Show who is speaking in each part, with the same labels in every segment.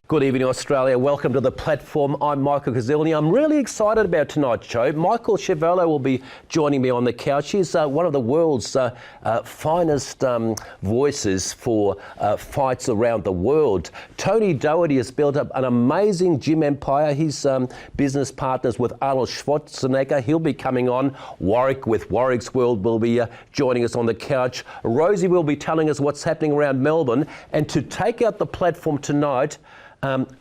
Speaker 1: Good evening, Australia. Welcome to the platform. I'm Michael Kuzilny. I'm really excited about tonight's show. Michael Schiavello will be joining me on the couch. He's one of the world's finest voices for fights around the world. Tony Doherty has built up an amazing gym empire. He's business partners with Arnold Schwarzenegger. He'll be coming on. Warwick with Warwick's World will be joining us on the couch. Rosie will be telling us what's happening around Melbourne. And to take out the platform tonight,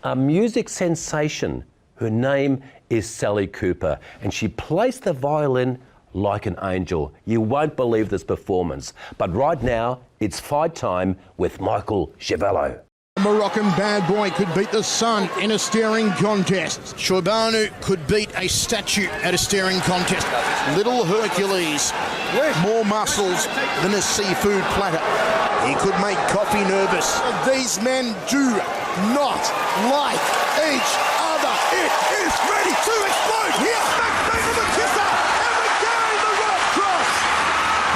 Speaker 1: a music sensation. Her name is Sally Cooper, and she plays the violin like an angel. You won't believe this performance. But right now, it's fight time with Michael Schiavello.
Speaker 2: Moroccan bad boy could beat the sun in a staring contest. Schiavello could beat a statue at a staring contest. Little Hercules, more muscles than a seafood platter. He could make coffee nervous. These men do not like each other. It is ready to explode here. McBain the kisser, and again the right cross.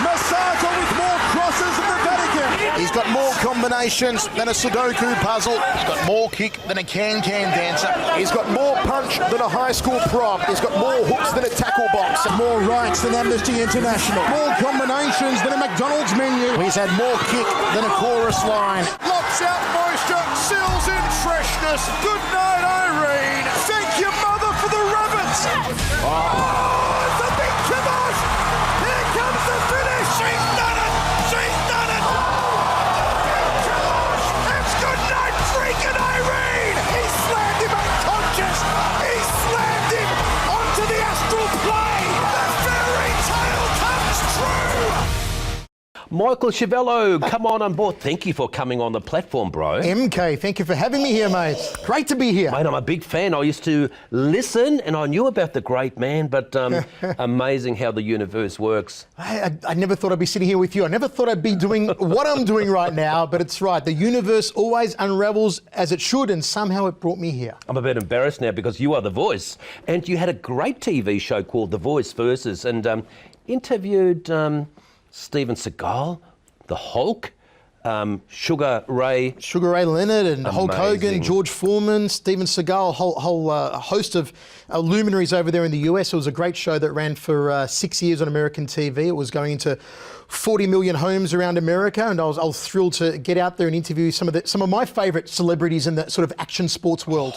Speaker 2: Massacre with more crosses than the Vatican. He's got more combinations than a Sudoku puzzle. He's got more kick than a can-can dancer. He's got more punch than a high school prom. He's got more hooks than a tackle box. More rights than Amnesty International. More combinations than a McDonald's menu. He's had more kick than a chorus line. Lops out moisture, seals in freshness. Good night, Irene. Thank your mother for the rabbits. Oh, it's a big kibosh. Here comes the finish. She's done it. She's done it. Big kibosh. It's good night, freaking Irene. He slammed him unconscious. He slammed him onto the astral plane. The fairy tale comes true.
Speaker 1: Michael Schiavello, come on board. Thank you for coming on the platform, bro.
Speaker 3: MK, thank you for having me here, mate. Great to be here.
Speaker 1: Mate, I'm a big fan. I used to listen and I knew about the great man, but amazing how the universe works.
Speaker 3: I never thought I'd be sitting here with you. I never thought I'd be doing what I'm doing right now, but it's right. The universe always unravels as it should, and somehow it brought me here.
Speaker 1: I'm a bit embarrassed now because you are the voice. And you had a great TV show called The Voice Versus and interviewed Steven Seagal, the Hulk, Sugar Ray
Speaker 3: Leonard and Hulk Hogan, George Foreman, Steven Seagal, whole host of luminaries over there in the US. It was a great show that ran for 6 years on American TV. It was going into 40 million homes around America, and I was thrilled to get out there and interview some of my favourite celebrities in the sort of action sports world.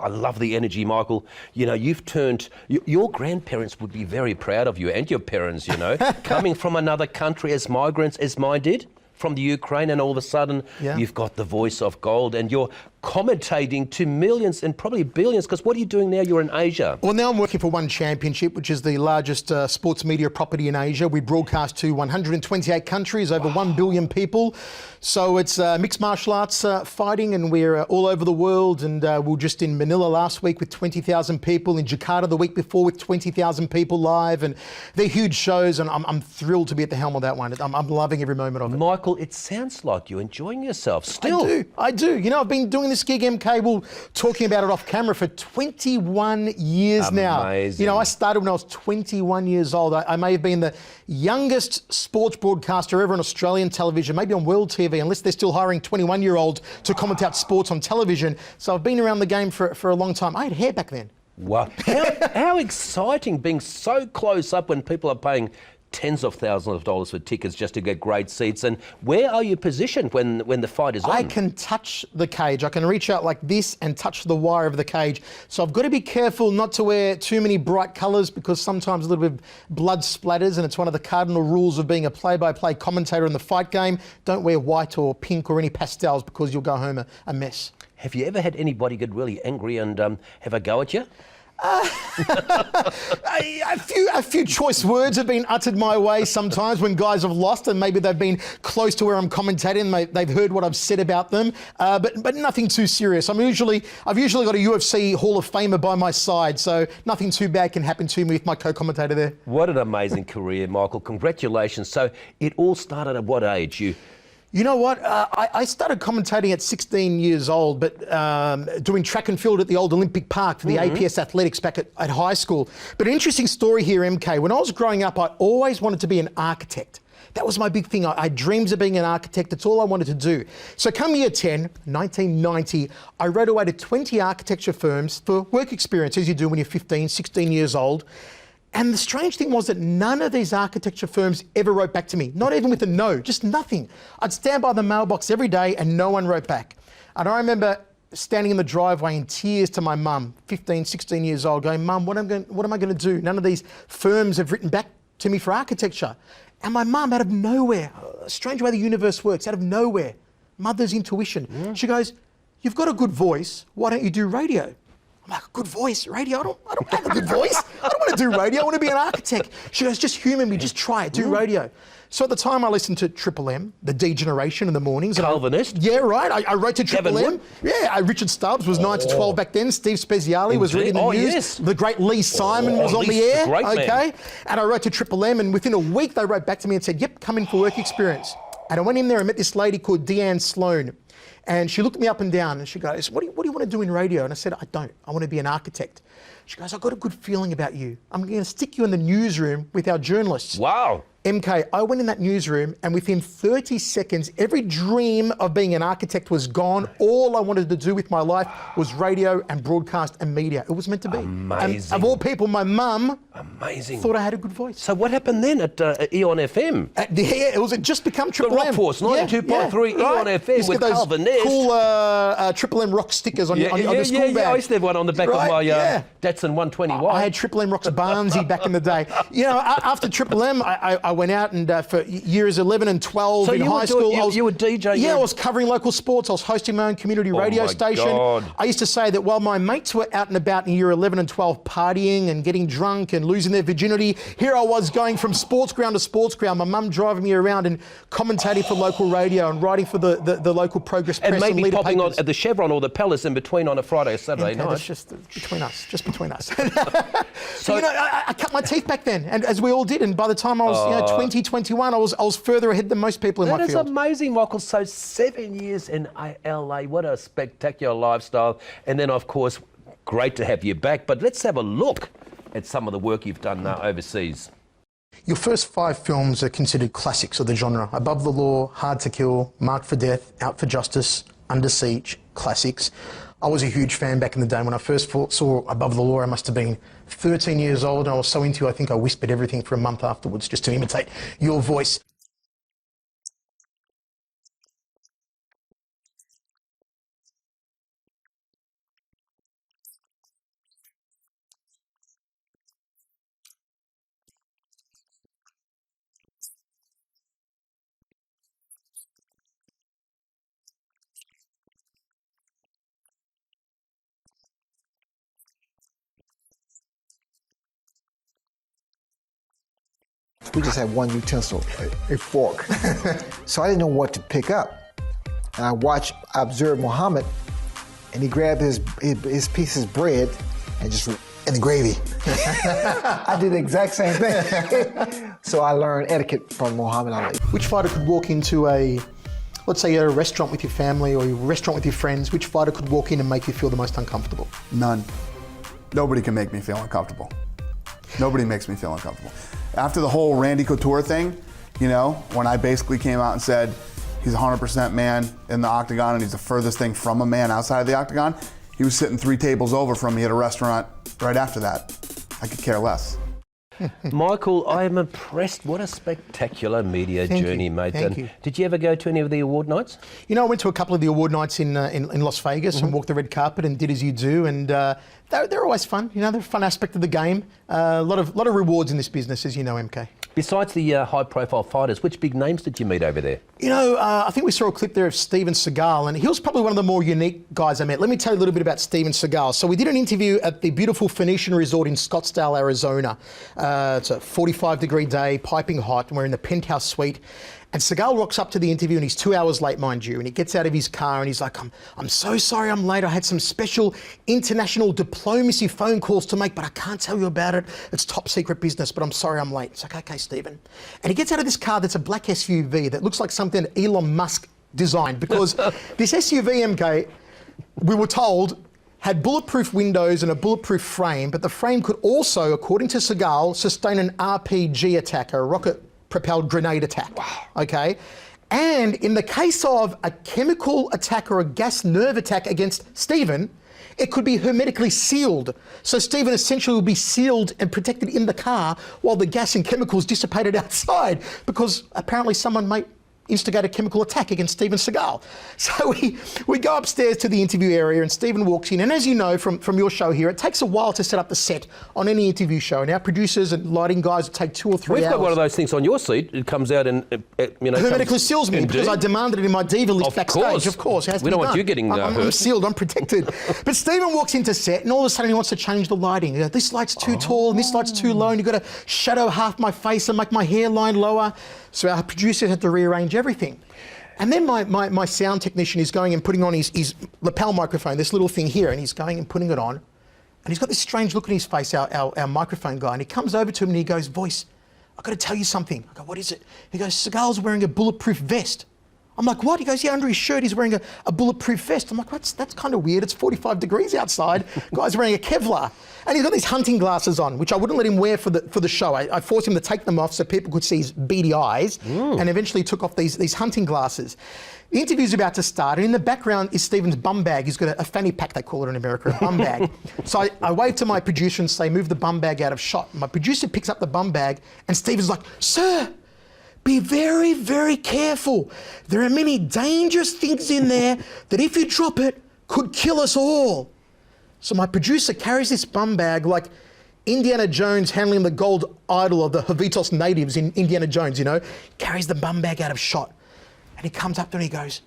Speaker 1: I love the energy, Michael. You know, you've turned, your grandparents would be very proud of you, and your parents, you know, coming from another country as migrants, as mine did, from the Ukraine, and all of a sudden you've got the voice of gold and you're commentating to millions and probably billions, because what are you doing now? You're in Asia.
Speaker 3: Well, now I'm working for One Championship, which is the largest sports media property in Asia. We broadcast to 128 countries, over 1 billion people. So it's mixed martial arts fighting, and we're all over the world. And we were just in Manila last week with 20,000 people, in Jakarta the week before with 20,000 people live. And they're huge shows, and I'm thrilled to be at the helm of that one. I'm loving every moment of it.
Speaker 1: Michael, it sounds like you're enjoying yourself still.
Speaker 3: I do. You know, I've been doing this gig, MK, we're talking about it off camera, for 21 years now. You know, I started when I was 21 years old. I may have been the youngest sports broadcaster ever on Australian television, maybe on World TV, unless they're still hiring 21-year-olds to comment out sports on television. So I've been around the game for a long time. I had hair back then.
Speaker 1: Wow. How exciting being so close up when people are paying tens of thousands of dollars for tickets just to get great seats. And where are you positioned when the fight is on?
Speaker 3: I can touch the cage. I can reach out like this and touch the wire of the cage. So I've got to be careful not to wear too many bright colours, because sometimes a little bit of blood splatters, and it's one of the cardinal rules of being a play-by-play commentator in the fight game. Don't wear white or pink or any pastels, because you'll go home a mess.
Speaker 1: Have you ever had anybody get really angry and have a go at you?
Speaker 3: A few choice words have been uttered my way sometimes when guys have lost, and maybe they've been close to where I'm commentating and they've heard what I've said about them, but nothing too serious. I've usually got a UFC Hall of Famer by my side, so nothing too bad can happen to me with my co-commentator there.
Speaker 1: What an amazing career, Michael. Congratulations. So it all started at what age?
Speaker 3: You know what? I started commentating at 16 years old, but doing track and field at the old Olympic Park for the APS Athletics back at high school. But an interesting story here, MK. When I was growing up, I always wanted to be an architect. That was my big thing. I had dreams of being an architect. That's all I wanted to do. So come year 10, 1990, I wrote away to 20 architecture firms for work experience, as you do when you're 15, 16 years old. And the strange thing was that none of these architecture firms ever wrote back to me, not even with a no, just nothing. I'd stand by the mailbox every day and no one wrote back. And I remember standing in the driveway in tears to my mum, 15, 16 years old, going, Mum, what am I going to do? None of these firms have written back to me for architecture. And my mum, out of nowhere, a strange way the universe works, out of nowhere, mother's intuition. She goes, you've got a good voice, why don't you do radio? I'm like, a good voice, radio? I don't have a good voice. I don't want to do radio, I want to be an architect. She goes, just humour me, just try it, do radio. So at the time I listened to Triple M, the D Generation in the mornings.
Speaker 1: Calvinist.
Speaker 3: Yeah, right. I wrote to Triple M. Yeah, Richard Stubbs was 9 to 12 back then. Steve Speziale was reading the news.
Speaker 1: Yes.
Speaker 3: The great Lee Simon was on the air.
Speaker 1: Great
Speaker 3: okay.
Speaker 1: Man.
Speaker 3: And I wrote to Triple M, and within a week they wrote back to me and said, yep, come in for work experience. And I went in there and met this lady called Deanne Sloan. And she looked me up and down and she goes, what do you want to do in radio? And I said, I don't. I want to be an architect. She goes, I've got a good feeling about you. I'm going to stick you in the newsroom with our journalists.
Speaker 1: Wow.
Speaker 3: MK, I went in that newsroom and within 30 seconds, every dream of being an architect was gone. All I wanted to do with my life was radio and broadcast and media. It was meant to be.
Speaker 1: Amazing.
Speaker 3: And of all people, my mum thought I had a good voice.
Speaker 1: So what happened then at Eon FM?
Speaker 3: Yeah, it was just become Triple M.
Speaker 1: Rock Force, 92.3 Eon FM with Calvinist.
Speaker 3: Cool Triple M rock stickers on your school bag.
Speaker 1: Yeah, I used to have one on the back of my Datsun 120Y.
Speaker 3: I had Triple M Rocks Barnsley back in the day. You know, after Triple M, I went out and for years 11 and 12 in high school.
Speaker 1: You were DJ?
Speaker 3: Yeah, I was covering local sports. I was hosting my own community radio station.
Speaker 1: God.
Speaker 3: I used to say that while my mates were out and about in year 11 and 12 partying and getting drunk and losing their virginity, here I was going from sports ground to sports ground, my mum driving me around and commentating for local radio and writing for the local Progress Press
Speaker 1: and maybe popping
Speaker 3: papers.
Speaker 1: on at the Chevron or the Palace in between on a Friday or Saturday night.
Speaker 3: That's just between us, So, you know, I cut my teeth back then, and as we all did, and by the time I was 20, 21, I was further ahead than most people in my field.
Speaker 1: That is amazing, Michael. So 7 years in LA, what a spectacular lifestyle. And then, of course, great to have you back. But let's have a look at some of the work you've done overseas.
Speaker 3: Your first 5 films are considered classics of the genre. Above the Law, Hard to Kill, Marked for Death, Out for Justice, Under Siege, classics. I was a huge fan back in the day. When I first saw Above the Law, I must have been 13 years old. I was so into you, I think I whispered everything for a month afterwards just to imitate your voice.
Speaker 4: We just had one utensil, a fork. So I didn't know what to pick up. And I observed Muhammad, and he grabbed his piece of bread and and the gravy. I did the exact same thing. So I learned etiquette from Muhammad Ali.
Speaker 3: Which fighter could walk into let's say you're at a restaurant with your family or a restaurant with your friends, which fighter could walk in and make you feel the most uncomfortable?
Speaker 5: None. Nobody can make me feel uncomfortable. Nobody makes me feel uncomfortable. After the whole Randy Couture thing, you know, when I basically came out and said he's 100% man in the octagon and he's the furthest thing from a man outside of the octagon, he was sitting 3 tables over from me at a restaurant right after that. I could care less.
Speaker 1: Michael, I am impressed. What a spectacular media journey, mate.
Speaker 3: Thank you.
Speaker 1: Did you ever go to any of the award nights?
Speaker 3: You know, I went to a couple of the award nights in Las Vegas and walked the red carpet and did as you do, and they're always fun. You know, they're a fun aspect of the game. A lot of rewards in this business, as you know, MK.
Speaker 1: Besides the high-profile fighters, which big names did you meet over there?
Speaker 3: You know, I think we saw a clip there of Steven Seagal, and he was probably one of the more unique guys I met. Let me tell you a little bit about Steven Seagal. So we did an interview at the beautiful Phoenician Resort in Scottsdale, Arizona. It's a 45-degree day, piping hot, and we're in the penthouse suite. And Seagal rocks up to the interview, and he's 2 hours late, mind you, and he gets out of his car and he's like, I'm so sorry I'm late. I had some special international diplomacy phone calls to make, but I can't tell you about it. It's top secret business, but I'm sorry I'm late. It's like, okay, Stephen. And he gets out of this car that's a black SUV that looks like something Elon Musk designed, because this SUV, MK, we were told, had bulletproof windows and a bulletproof frame, but the frame could also, according to Seagal, sustain an RPG attack, a rocket propelled grenade attack. Wow. Okay. And in the case of a chemical attack or a gas nerve attack against Stephen, it could be hermetically sealed. So Stephen essentially will be sealed and protected in the car while the gas and chemicals dissipated outside, because apparently someone might instigate a chemical attack against Steven Seagal. So we go upstairs to the interview area and Stephen walks in. And as you know from your show here, it takes a while to set up the set on any interview show. And our producers and lighting guys take 2 or 3 hours.
Speaker 1: We've got one of those things on your seat. It comes out and,
Speaker 3: hermetically seals me because I demanded it in my diva list backstage. Of course. It has to
Speaker 1: we
Speaker 3: be
Speaker 1: don't
Speaker 3: done.
Speaker 1: want you getting hurt.
Speaker 3: I'm sealed, I'm protected. But Stephen walks into set and all of a sudden he wants to change the lighting. This light's too tall and this light's too low and you've got to shadow half my face and make my hairline lower. So our producers had to rearrange everything. And then my sound technician is going and putting on his lapel microphone, this little thing here, and he's going and putting it on. And he's got this strange look on his face, our microphone guy, and he comes over to him and he goes, "Voice, I've got to tell you something." I go, "What is it?" He goes, "Seagal's wearing a bulletproof vest." I'm like, "What?" He goes, "Yeah, under his shirt he's wearing a bulletproof vest." I'm like, that's kind of weird. It's 45 degrees outside. Guy's wearing a Kevlar. And he's got these hunting glasses on, which I wouldn't let him wear for the show. I forced him to take them off so people could see his beady eyes, and eventually took off these hunting glasses. The interview's about to start, and in the background is Stephen's bum bag. He's got a fanny pack, they call it in America, a bum bag. So I wave to my producer and say, "Move the bum bag out of shot." My producer picks up the bum bag, and Stephen's like, "Sir, be very, very careful. There are many dangerous things in there that if you drop it, could kill us all." So my producer carries this bum bag like Indiana Jones handling the gold idol of the Havitos natives in Indiana Jones, carries the bum bag out of shot. And he comes up to me and he goes,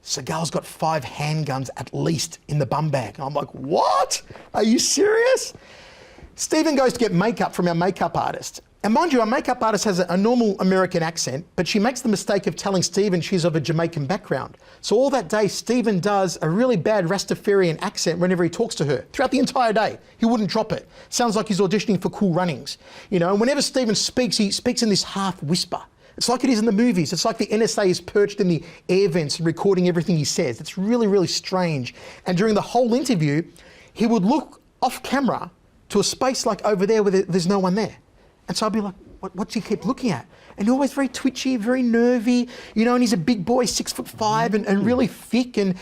Speaker 3: "Seagal's got 5 handguns at least in the bum bag." And I'm like, "What? Are you serious?" Stephen goes to get makeup from our makeup artist. And mind you, our makeup artist has a normal American accent, but she makes the mistake of telling Stephen she's of a Jamaican background. So all that day, Stephen does a really bad Rastafarian accent whenever he talks to her. Throughout the entire day, he wouldn't drop it. Sounds like he's auditioning for Cool Runnings. And whenever Stephen speaks, he speaks in this half whisper. It's like it is in the movies. It's like the NSA is perched in the air vents and recording everything he says. It's really, really strange. And during the whole interview, he would look off camera to a space like over there where there's no one there. And so I'd be like, what's he keep looking at? And he's always very twitchy, very nervy, and he's a big boy, 6'5", and really thick. And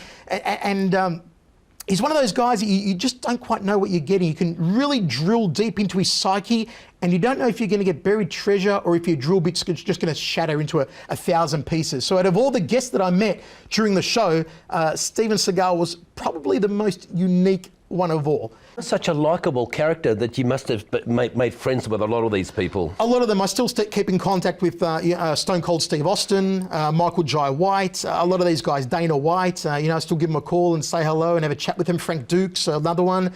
Speaker 3: he's one of those guys that you just don't quite know what you're getting. You can really drill deep into his psyche, and you don't know if you're going to get buried treasure or if your drill bit's just going to shatter into 1,000 pieces. So out of all the guests that I met during the show, Steven Seagal was probably the most unique one of all.
Speaker 1: Such a likeable character that you must have made friends with a lot of these people.
Speaker 3: A lot of them. I still keep in contact with Stone Cold Steve Austin, Michael Jai White, a lot of these guys, Dana White, I still give him a call and say hello and have a chat with him. Frank Dukes, another one.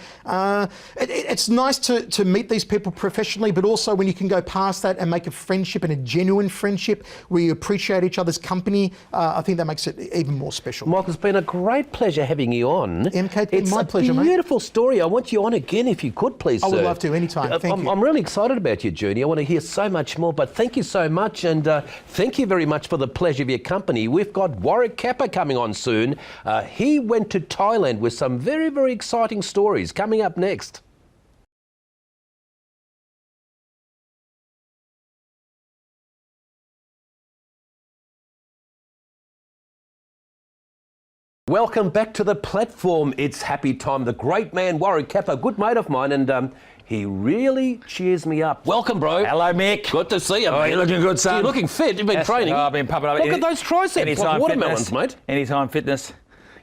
Speaker 3: It's nice to meet these people professionally, but also when you can go past that and make a friendship and a genuine friendship where you appreciate each other's company, I think that makes it even more special.
Speaker 1: Michael, it's been a great pleasure having you on.
Speaker 3: MK, it's my pleasure, mate.
Speaker 1: It's a beautiful story. I want you on again if you could, please,
Speaker 3: I would
Speaker 1: sir.
Speaker 3: love to, anytime. Thank you.
Speaker 1: I'm really excited about your journey. I want to hear so much more, but thank you so much, and thank you very much for the pleasure of your company. We've got Warwick Capper coming on soon. He went to Thailand with some very, very exciting stories coming up next. Welcome back to the platform. It's happy time. The great man, Warwick Capper, a good mate of mine, and he really cheers me up. Welcome, bro.
Speaker 6: Hello, Mick.
Speaker 1: Good to see you.
Speaker 6: Oh, you're looking good, son.
Speaker 1: You're looking fit. You've been training.
Speaker 6: Oh, I've been pumping up.
Speaker 1: Look at those triceps.
Speaker 6: Anytime
Speaker 1: like watermelons,
Speaker 6: fitness,
Speaker 1: mate.
Speaker 6: Anytime Fitness.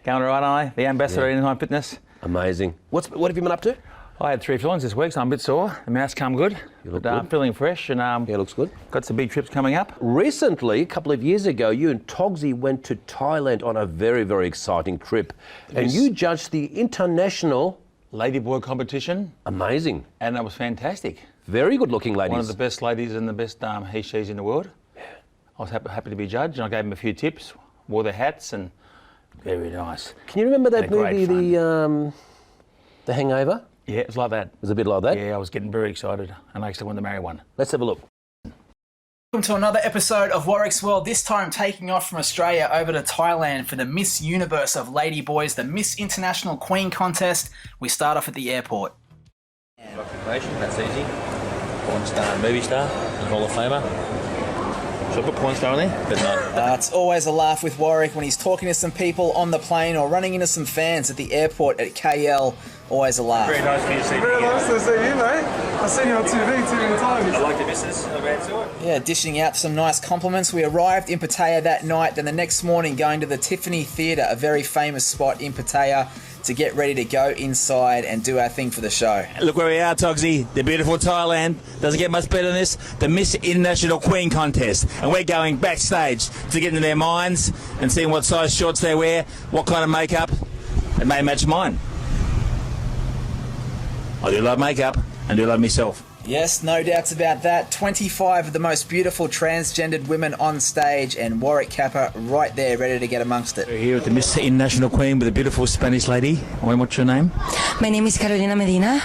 Speaker 6: Going all right, aren't I? The ambassador of Anytime Fitness.
Speaker 1: Amazing. What have you been up to?
Speaker 6: I had 3 fillings this week, so I'm a bit sore. The mouth's come good.
Speaker 1: You look
Speaker 6: but,
Speaker 1: good.
Speaker 6: I'm feeling fresh and
Speaker 1: Yeah, looks good.
Speaker 6: got some big trips coming up.
Speaker 1: Recently, a couple of years ago, you and Togsy went to Thailand on a very, very exciting trip. And you judged the international...
Speaker 6: Ladyboy competition.
Speaker 1: Amazing.
Speaker 6: And that was fantastic.
Speaker 1: Very good looking ladies.
Speaker 6: One of the best ladies and the best he/she's in the world. Yeah. I was happy to be judged, and I gave them a few tips, wore their hats, and very nice.
Speaker 1: Can you remember that
Speaker 6: And great
Speaker 1: movie,
Speaker 6: fun.
Speaker 1: The Hangover?
Speaker 6: Yeah, it was like that.
Speaker 1: It was a bit like that?
Speaker 6: Yeah, I was getting very excited, and I actually wanted to marry one.
Speaker 1: Let's have a look.
Speaker 7: Welcome to another episode of Warwick's World, this time taking off from Australia over to Thailand for the Miss Universe of Ladyboys, the Miss International Queen contest. We start off at the airport.
Speaker 8: Occupation, that's easy. Porn star, movie star, and Hall of Famer.
Speaker 6: Should I put porn star on there? But no.
Speaker 7: It's always a laugh with Warwick when he's talking to some people on the plane or running into some fans at the airport at KL. Always a laugh.
Speaker 6: Very nice for you to see me
Speaker 8: Very
Speaker 6: again.
Speaker 8: nice to see you, mate. I've seen you on TV too many times.
Speaker 6: I like the missus. I'm glad to it.
Speaker 7: Yeah, dishing out some nice compliments. We arrived in Pattaya that night, then the next morning going to the Tiffany Theatre, a very famous spot in Pattaya, to get ready to go inside and do our thing for the show.
Speaker 6: Look where we are, Togsy. The beautiful Thailand. Doesn't get much better than this. The Miss International Queen contest. And we're going backstage to get into their minds and seeing what size shorts they wear, what kind of makeup. It may match mine. I do love makeup and do love myself.
Speaker 7: Yes, no doubts about that. 25 of the most beautiful transgendered women on stage, and Warwick Capper right there ready to get amongst it.
Speaker 6: We're here with the Miss International Queen with a beautiful Spanish lady. What's your name?
Speaker 9: My name is Carolina Medina.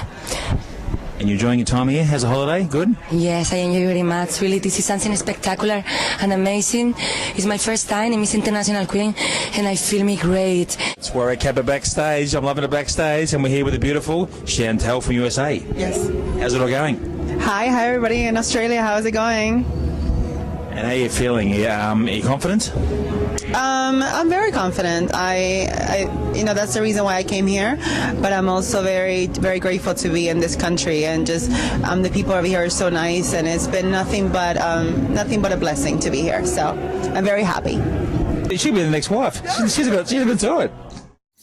Speaker 6: And you're enjoying your time here? How's the holiday? Good?
Speaker 9: Yes, I enjoy very much. Really, this is something spectacular and amazing. It's my first time in Miss International Queen, and I feel me great.
Speaker 6: It's Warwick Capper backstage. I'm loving it backstage, and we're here with the beautiful Chantel from USA.
Speaker 9: Yes.
Speaker 6: How's it all going?
Speaker 10: Hi everybody in Australia. How's it going?
Speaker 6: And how are you feeling? Are you confident?
Speaker 10: I'm very confident. I that's the reason why I came here. But I'm also very, very grateful to be in this country, and just the people over here are so nice, and it's been nothing but a blessing to be here. So I'm very happy.
Speaker 6: She'll be the next wife. She's a bit to it.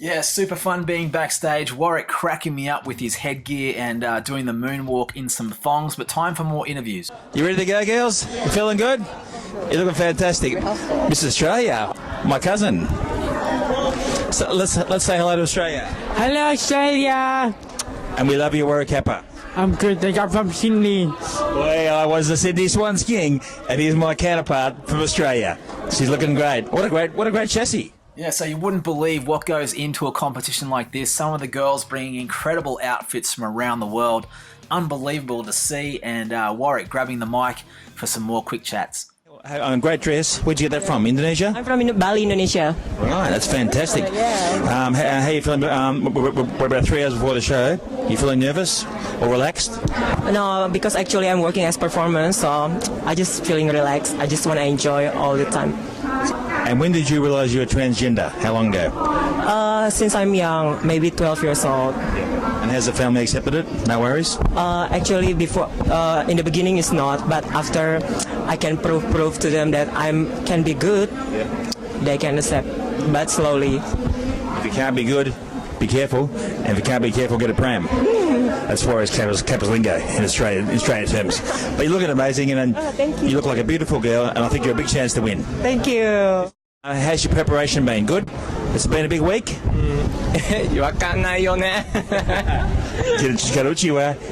Speaker 7: Yeah, super fun being backstage. Warwick cracking me up with his headgear and doing the moonwalk in some thongs. But time for more interviews.
Speaker 6: You ready to go, girls? You feeling good? You're looking fantastic. Miss Australia, my cousin. So let's say hello to Australia.
Speaker 11: Hello, Australia.
Speaker 6: And we love you, Warwick Capper.
Speaker 11: I'm good. I got from Sydney.
Speaker 6: Well, I was the Sydney Swans king, and here's my counterpart from Australia. She's looking great. What a great chassis.
Speaker 7: Yeah, so you wouldn't believe what goes into a competition like this. Some of the girls bringing incredible outfits from around the world. Unbelievable to see. And Warwick grabbing the mic for some more quick chats.
Speaker 6: Great dress. Where'd you get that from? Indonesia?
Speaker 11: I'm from Bali, Indonesia.
Speaker 6: Right, that's fantastic. How are you feeling? We're about 3 hours before the show. You feeling nervous or relaxed?
Speaker 11: No, because actually I'm working as performance, so I just feeling relaxed. I just want to enjoy all the time.
Speaker 6: And when did you realise you were transgender? How long ago?
Speaker 11: Since I'm young, maybe 12 years old.
Speaker 6: And has the family accepted it? No worries?
Speaker 11: Actually, before in the beginning it's not, but after I can prove to them that I can be good, they can accept. But slowly.
Speaker 6: If you can't be good, be careful. And if you can't be careful, get a pram. That's Warwick Capper's lingo in Australian terms. But you look amazing, and you look like a beautiful girl, and I think you're a big chance to win.
Speaker 11: Thank you.
Speaker 6: How's your preparation been? Good? It's been a big week?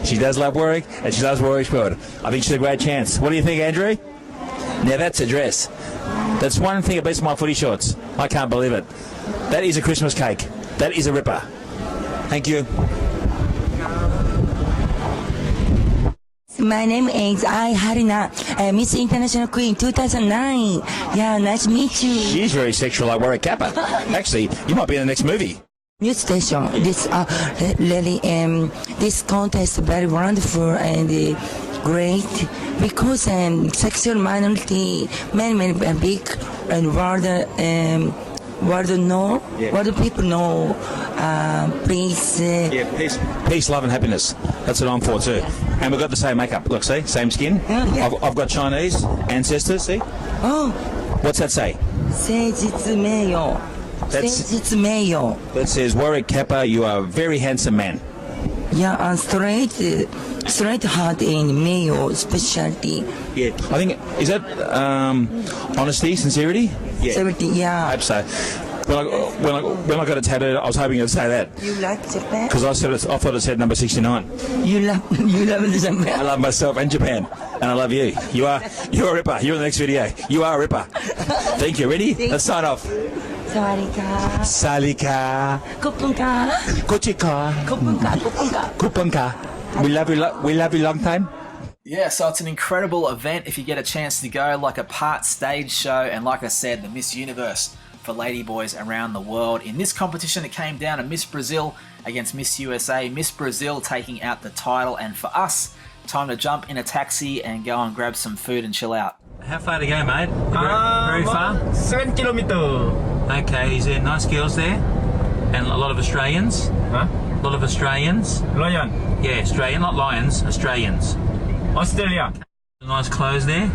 Speaker 6: She does love Warwick, and she loves Warwick's world. I think she's a great chance. What do you think, Andrew? Now that's a dress. That's one thing that beats my footy shorts. I can't believe it. That is a Christmas cake. That is a ripper. Thank you.
Speaker 9: My name is Harina, Miss International Queen 2009. Yeah, nice to meet you.
Speaker 6: She's very sexual like Warwick Capper. Actually, you might be in the next movie.
Speaker 9: News station. This really this contest is very wonderful and great because sexual minority many big and what do people know? Please.
Speaker 6: Peace, love, and happiness. That's what I'm for too. And we've got the same makeup. Look, see, same skin.
Speaker 9: Yeah.
Speaker 6: I've got Chinese ancestors. See.
Speaker 9: Oh.
Speaker 6: What's that say? That says Warwick Capper. You are a very handsome man.
Speaker 9: Yeah, straight heart in male specialty.
Speaker 6: Yeah, I think is that honesty, sincerity. Yeah.
Speaker 9: 70, yeah.
Speaker 6: I hope so. When I got a tattoo, I was hoping you'd say that.
Speaker 9: You like Japan?
Speaker 6: Because I thought it said number 69.
Speaker 9: You love Japan.
Speaker 6: I love myself and Japan, and I love you. You're a ripper. You're in the next video. You are a ripper. Thank you. Ready? Let's sign off.
Speaker 9: Sawadika.
Speaker 6: Salika.
Speaker 9: Kupunka.
Speaker 6: Kochika. Kupunka. We love you long time.
Speaker 7: Yeah, so it's an incredible event if you get a chance to go, like a part stage show, and like I said, the Miss Universe for ladyboys around the world. In this competition, it came down to Miss Brazil against Miss USA. Miss Brazil taking out the title, and for us, time to jump in a taxi and go and grab some food and chill out.
Speaker 6: How far to go, mate? Very far?
Speaker 12: 7 kilometers.
Speaker 6: Okay, is there nice girls there? And a lot of Australians?
Speaker 12: Huh?
Speaker 6: A lot of Australians?
Speaker 12: Lion.
Speaker 6: Yeah, Australian, not lions, Australians.
Speaker 12: Australia.
Speaker 6: Nice clothes there,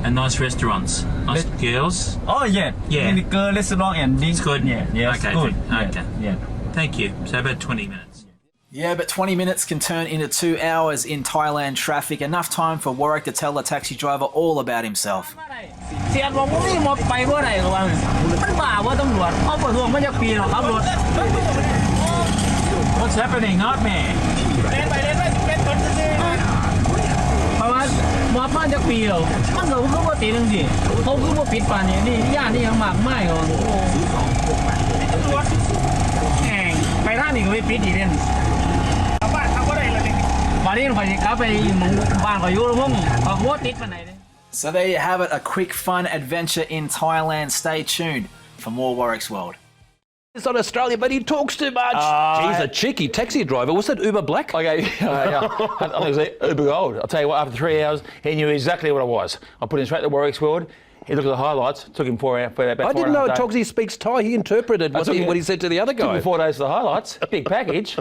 Speaker 6: and nice restaurants. Nice girls.
Speaker 12: Oh, yeah.
Speaker 6: Yeah.
Speaker 12: In the girl restaurant and drink.
Speaker 6: It's good.
Speaker 12: Yeah, yeah,
Speaker 6: Okay,
Speaker 12: good.
Speaker 6: okay.
Speaker 12: Yeah.
Speaker 6: Thank you. So about 20 minutes.
Speaker 7: Yeah, but 20 minutes can turn into 2 hours in Thailand traffic. Enough time for Warwick to tell the taxi driver all about himself.
Speaker 6: What's happening, nightmare?
Speaker 12: เพราะว่าหมอพ่อจะปีหรอกมันก็คือว่าตีนึงสิเขาคือว่าปิดป่านนี่ย่านนี่ยังหมากไหม้ก่อนรถแข่งไปท่านี่ก็ไปปิดอีกเด่นบ้านเขาก็ได้เลยวันนี้ข่อยจะกลับไปหมู่บ้านข่อยอยู่แล้วพวกเขาว่าติดปานไหนเนี่ย
Speaker 7: So there you have it, a quick fun adventure in Thailand. Stay tuned for more Warwick's World.
Speaker 1: He's not Australia, but he talks too much. He's a cheeky taxi driver. Was it Uber Black?
Speaker 13: Okay, yeah. I think it was Uber Gold. I'll tell you what, after 3 hours, he knew exactly what I was. I put him straight to Warwick's World. He looked at the highlights. Took him 4 hours.
Speaker 1: I didn't know Togsy speaks Thai. He interpreted what he said to the other
Speaker 13: Took
Speaker 1: guy.
Speaker 13: me 4 days for the highlights. Big package.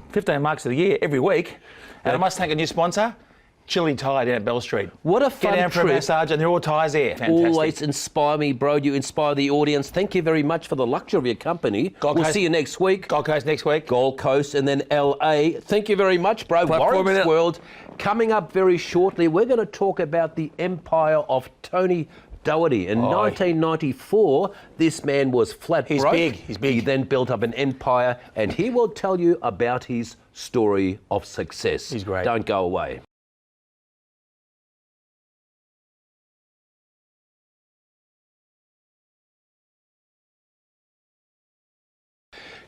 Speaker 13: 15 marks of the year every week. And I must thank a new sponsor, Chili Thai down at Bell Street.
Speaker 1: What a fun
Speaker 13: Get down for a
Speaker 1: trip.
Speaker 13: massage and they're all Thais there. Fantastic.
Speaker 1: Always inspire me, bro. You inspire the audience. Thank you very much for the luxury of your company. We'll see you next week.
Speaker 13: Gold Coast next week.
Speaker 1: Gold Coast and then LA. Thank you very much, bro. Warwick's World coming up very shortly. We're going to talk about the empire of Tony Doherty. In 1994, this man was flat broke.
Speaker 13: He's big.
Speaker 1: He then built up an empire, and he will tell you about his story of success.
Speaker 13: He's great.
Speaker 1: Don't go away.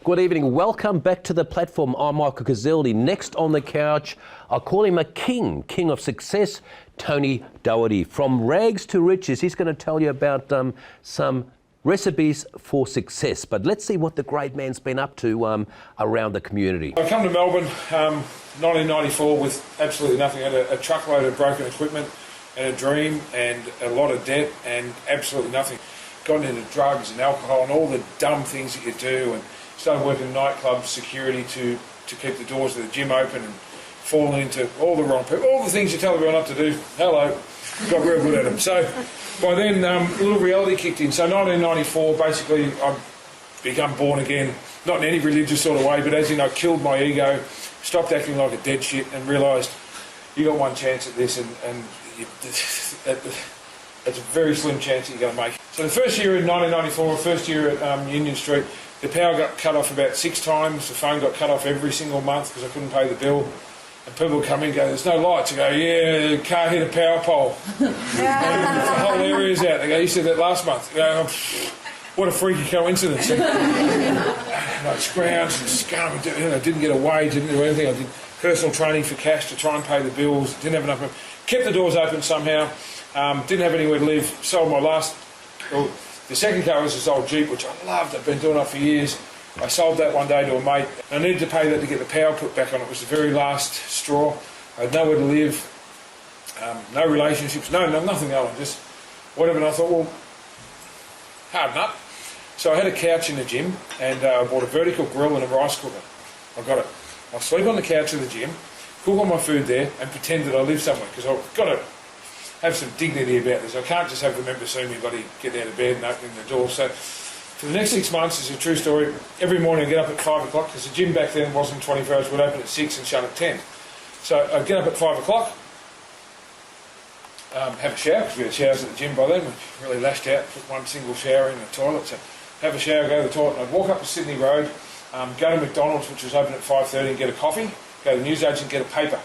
Speaker 1: Good evening. Welcome back to the platform. I'm Michael Kuzilny. Next on the couch, I call him a king of success, Tony Doherty. From rags to riches, he's going to tell you about some recipes for success. But let's see what the great man's been up to around the community.
Speaker 14: I come to Melbourne 1994 with absolutely nothing. I had a truckload of broken equipment and a dream and a lot of debt and absolutely nothing. Got into drugs and alcohol and all the dumb things that you do, and started working nightclub security to keep the doors of the gym open, and fallen into all the wrong people, all the things you tell everyone not to do. Hello, got real good at them. So by then, a little reality kicked in. So 1994, basically, I become born again, not in any religious sort of way, but as in I killed my ego, stopped acting like a dead shit, and realised you got one chance at this, and it's a very slim chance that you're going to make it. So the first year in 1994, first year at Union Street, the power got cut off about 6 times. The phone got cut off every single month because I couldn't pay the bill. And people would come in and go, there's no lights. I go, yeah, the car hit a power pole. And the whole area's out. They go, you said that last month. I go, what a freaky coincidence. And I scrounged and scum, didn't get a wage, didn't do anything. I did personal training for cash to try and pay the bills. Didn't have enough money. Kept the doors open somehow. Didn't have anywhere to live. Sold my last... Well, the second car was this old Jeep, which I loved. I've been doing it for years. I sold that one day to a mate. I needed to pay that to get the power put back on. It was the very last straw. I had nowhere to live, no relationships, nothing going, just whatever. And I thought, well, harden up. So I had a couch in the gym, and I bought a vertical grill and a rice cooker. I got it. I'll sleep on the couch of the gym, cook all my food there, and pretend that I live somewhere, because I've got to have some dignity about this. I can't just have the member see me buddy get out of bed and opening the door. So for the next 6 months, it's a true story. Every morning I get up at 5 o'clock, because the gym back then wasn't 24 hours, we'd open at 6 and shut at 10. So I'd get up at 5 o'clock, have a shower, because we had showers at the gym by then. We really lashed out, put one single shower in the toilet. So have a shower, go to the toilet, and I'd walk up to Sydney Road, go to McDonald's, which was open at 5:30, and get a coffee, go to the newsagent, get a paper.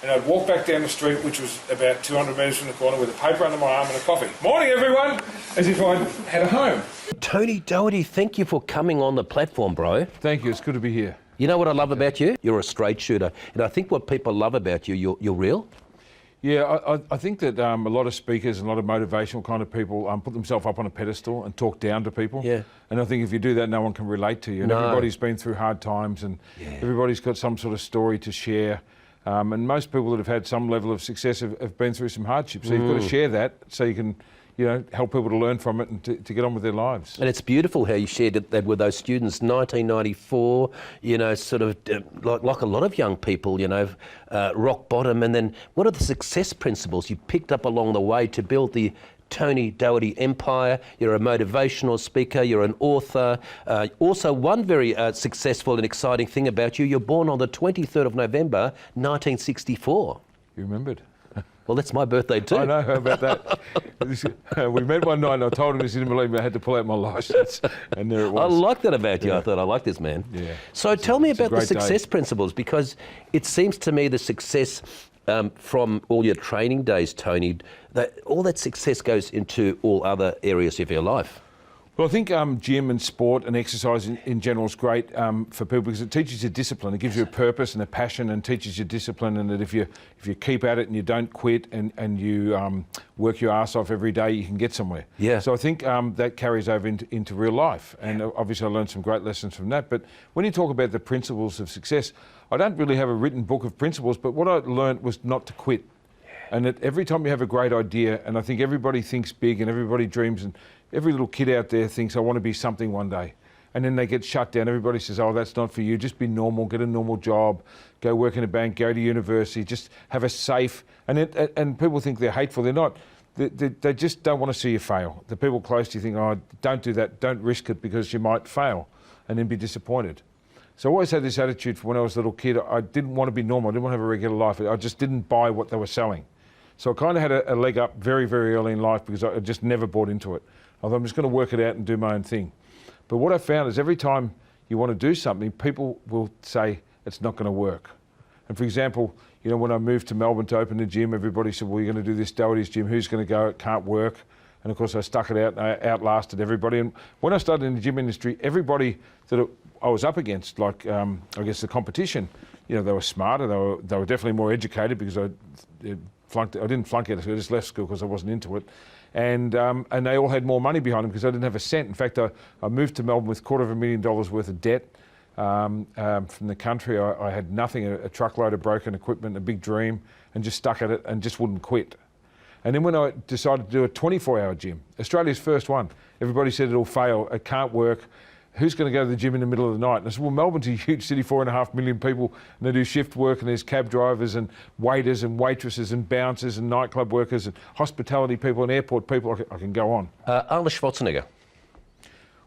Speaker 14: And I'd walk back down the street, which was about 200 metres from the corner, with a paper under my arm and a coffee. Morning, everyone! As if I'd had a home.
Speaker 1: Tony Doherty, thank you for coming on the platform, bro.
Speaker 15: Thank you. It's good to be here.
Speaker 1: You know what I love about you? You're a straight shooter. And I think what people love about you, you're real.
Speaker 15: Yeah, I think that a lot of speakers and a lot of motivational kind of people put themselves up on a pedestal and talk down to people.
Speaker 1: Yeah.
Speaker 15: And I think if you do that, no one can relate to you. And everybody's been through hard times, and everybody's got some sort of story to share. And most people that have had some level of success have been through some hardship. So you've got to share that so you can, help people to learn from it and to get on with their lives.
Speaker 1: And it's beautiful how you shared that with those students. 1994, sort of like a lot of young people, rock bottom. And then what are the success principles you picked up along the way to build the Tony Doherty empire? You're a motivational speaker, you're an author. Also, one very successful and exciting thing about you, you're born on the 23rd of November, 1964.
Speaker 15: You remembered?
Speaker 1: Well, that's my birthday too.
Speaker 15: I know, how about that? We met one night and I told him he didn't believe me. I had to pull out my licence and there it was.
Speaker 1: I like that about you. I thought, I like this man.
Speaker 15: Yeah.
Speaker 1: So tell me about the
Speaker 15: great
Speaker 1: success
Speaker 15: day.
Speaker 1: principles, because it seems to me the success from all your training days, Tony, that all that success goes into all other areas of your life.
Speaker 15: Well, I think gym and sport and exercise in general is great for people because it teaches you discipline. It gives you a purpose and a passion and teaches you discipline, and that if you keep at it and you don't quit and you work your ass off every day, you can get somewhere.
Speaker 1: Yeah.
Speaker 15: So I think that carries over into real life, and obviously I learned some great lessons from that. But when you talk about the principles of success, I don't really have a written book of principles, but what I learned was not to quit. And that every time you have a great idea, and I think everybody thinks big and everybody dreams, and every little kid out there thinks, I want to be something one day. And then they get shut down. Everybody says, oh, that's not for you. Just be normal, get a normal job, go work in a bank, go to university, just have a safe. And people think they're hateful. They're not. They just don't want to see you fail. The people close to you think, oh, don't do that. Don't risk it because you might fail and then be disappointed. So I always had this attitude from when I was a little kid. I didn't want to be normal. I didn't want to have a regular life. I just didn't buy what they were selling. So I kind of had a leg up very, very early in life because I just never bought into it. I thought I'm just going to work it out and do my own thing. But what I found is every time you want to do something, people will say it's not going to work. And for example, when I moved to Melbourne to open the gym, everybody said, well, you're going to do this Doherty's gym. Who's going to go? It can't work. And of course, I stuck it out and I outlasted everybody. And when I started in the gym industry, everybody that I was up against, like I guess the competition, they were smarter. They were definitely more educated because I didn't flunk out of school. I just left school because I wasn't into it. And they all had more money behind them because I didn't have a cent. In fact, I moved to Melbourne with $250,000 worth of debt from the country. I had nothing, a truckload of broken equipment, a big dream, and just stuck at it and just wouldn't quit. And then when I decided to do a 24-hour gym, Australia's first one, everybody said it'll fail, it can't work. Who's going to go to the gym in the middle of the night? And I said, well, Melbourne's a huge city, 4.5 million people, and they do shift work, and there's cab drivers and waiters and waitresses and bouncers and nightclub workers and hospitality people and airport people. I can go on.
Speaker 1: Arnold Schwarzenegger.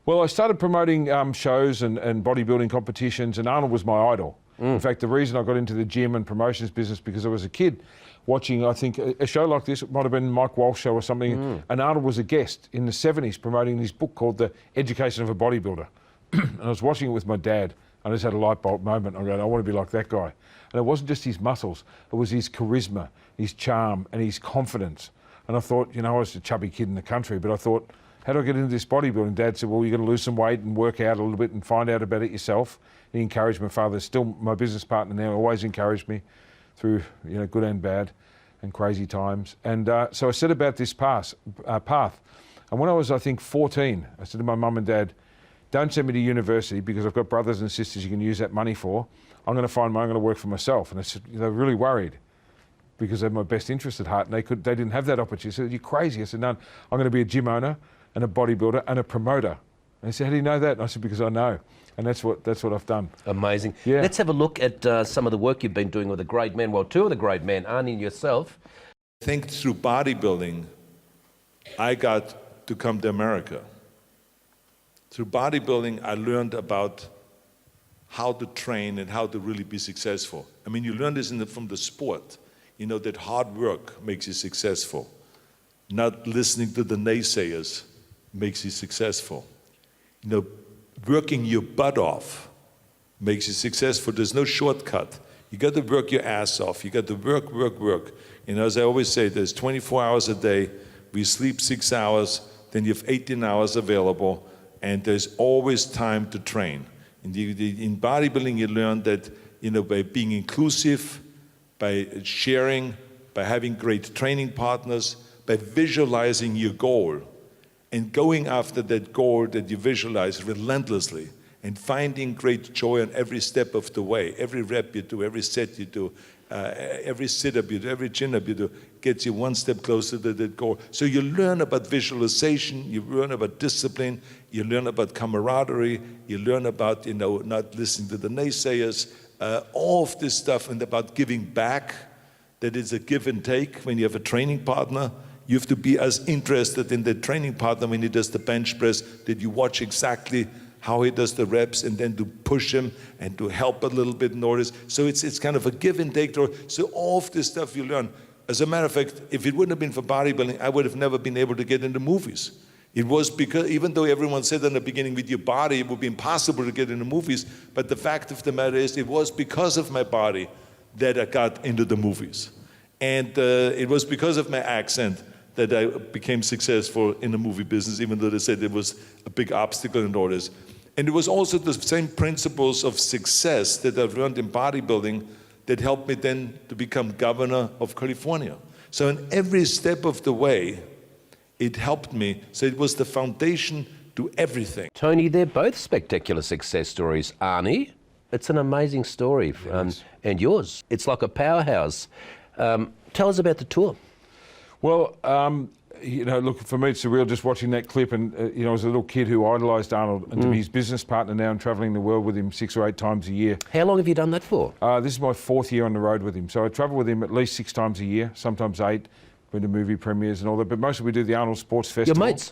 Speaker 15: Well, I started promoting shows and bodybuilding competitions, and Arnold was my idol. In fact, the reason I got into the gym and promotions business because I was a kid watching, I think, a show like this. It might have been Mike Walsh show or something. And Arnold was a guest in the 70s promoting this book called The Education of a Bodybuilder. And I was watching it with my dad. I just had a light bulb moment. I go, I want to be like that guy. And it wasn't just his muscles. It was his charisma, his charm, and his confidence. And I thought, I was a chubby kid in the country, but I thought, how do I get into this bodybuilding? Dad said, well, you're going to lose some weight and work out a little bit and find out about it yourself. He encouraged my father, still my business partner now, always encouraged me through good and bad and crazy times. And so I set about this path. And when I was, I think, 14, I said to my mum and dad, don't send me to university because I've got brothers and sisters you can use that money for. I'm going to find I'm going to work for myself. And they were really worried because they had my best interest at heart, and they didn't have that opportunity. They said, you're crazy. I said, no, I'm going to be a gym owner and a bodybuilder and a promoter. And they said, how do you know that? And I said, because I know. And that's what I've done.
Speaker 1: Amazing.
Speaker 15: Yeah.
Speaker 1: Let's have a look at some of the work you've been doing with the great men. Well, two of the great men, Arnie and yourself.
Speaker 16: I think through bodybuilding, I got to come to America. Through bodybuilding, I learned about how to train and how to really be successful. I mean, you learn this from the sport, that hard work makes you successful. Not listening to the naysayers makes you successful. Working your butt off makes you successful. There's no shortcut. You got to work your ass off. You got to work. As I always say, there's 24 hours a day. We sleep 6 hours, then you have 18 hours available, and there's always time to train. In bodybuilding, you learn that, by being inclusive, by sharing, by having great training partners, by visualizing your goal, and going after that goal that you visualize relentlessly, and finding great joy on every step of the way, every rep you do, every set you do, every sit-up you do, every chin-up you do gets you one step closer to that goal. So you learn about visualization, you learn about discipline, you learn about camaraderie, you learn about, not listening to the naysayers, all of this stuff, and about giving back, that it's a give and take. When you have a training partner, you have to be as interested in the training partner when he does the bench press, that you watch exactly how he does the reps, and then to push him and to help a little bit in orders. So it's kind of a give and take. So all of this stuff you learn. As a matter of fact, if it wouldn't have been for bodybuilding, I would have never been able to get into movies. It was because, even though everyone said in the beginning, with your body, it would be impossible to get into movies, but the fact of the matter is, it was because of my body that I got into the movies. And it was because of my accent that I became successful in the movie business, even though they said it was a big obstacle in orders. And it was also the same principles of success that I've learned in bodybuilding that helped me then to become governor of California. So in every step of the way, it helped me. So it was the foundation to everything.
Speaker 1: Tony, they're both spectacular success stories. Arnie, it's an amazing story. And yours, it's like a powerhouse. Tell us about the tour.
Speaker 15: Well, look, for me it's surreal just watching that clip, and as a little kid who idolised Arnold, and to be his business partner now and travelling the world with him 6 or 8 times a year.
Speaker 1: How long have you done that for?
Speaker 15: This is my 4th year on the road with him. So I travel with him at least 6 times a year, sometimes 8, been to movie premieres and all that, but mostly we do the Arnold Sports Festival.
Speaker 1: Your mates?